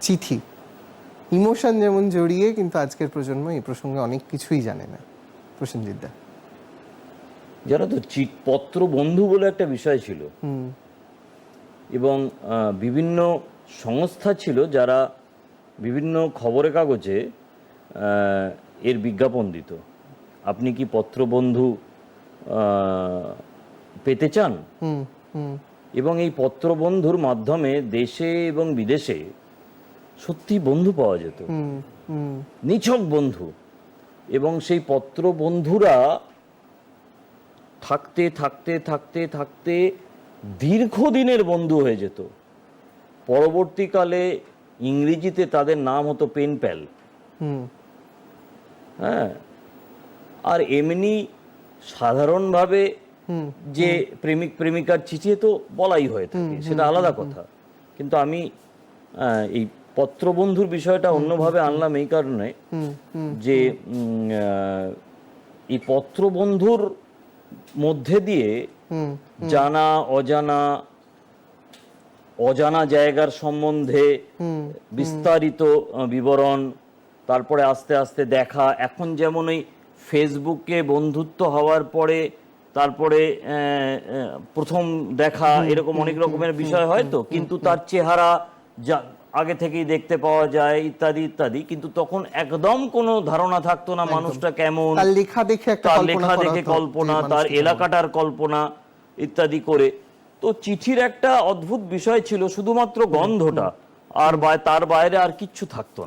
চিঠি, ইমোশন যেমন জড়িয়ে, কিন্তু আজকের প্রজন্ম এই প্রসঙ্গে অনেক কিছুই জানে না। প্রসেনজিৎ দা, জানো তো, পত্র বন্ধু বলে একটা বিষয় ছিল এবং বিভিন্ন সংস্থা ছিল যারা বিভিন্ন খবরের কাগজে এর বিজ্ঞাপন দিত। আপনি কি পত্রবন্ধু পেতে চান? এবং এই পত্রবন্ধুর মাধ্যমে দেশে এবং বিদেশে সত্যি বন্ধু পাওয়া যেত, নিছক বন্ধু। এবং সেই পত্রবন্ধুরা থাকতে থাকতে থাকতে থাকতে দীর্ঘদিনের বন্ধু হয়ে যেত। পরবর্তীকালে ইংরেজিতে তাদের নাম হতো পেন প্যাল। হ্যাঁ, আর এমনি সাধারণভাবে যে প্রেমিক প্রেমিকার চিঠি তো বলাই হয়ে থাকে, সেটা আলাদা কথা। কিন্তু আমি এই পত্রবন্ধুর বিষয়টা অন্যভাবে আনলাম এই কারণে যে এই পত্রবন্ধুর মধ্যে দিয়ে জানা অজানা অজানা জায়গার সম্বন্ধে বিস্তারিত বিবরণ, তারপরে আস্তে আস্তে দেখা। এখন যেমন এই ফেসবুকে বন্ধুত্ব হওয়ার পরে তারপরে প্রথম দেখা, এরকম অনেক রকমের বিষয় হয় তো, কিন্তু তার চেহারা যা আগে থেকেই দেখতে পাওয়া যায় ইত্যাদি ইত্যাদি। কিন্তু তখন একদম কোনো ধারণা থাকতো না মানুষটা কেমন, তার লেখা দেখে কল্পনা, তার এলাকাটার কল্পনা ইত্যাদি করে। তো চিঠির একটা অদ্ভুত বিষয় ছিল, শুধুমাত্র গন্ধটা, আর তার বাইরে আর কিচ্ছু থাকতো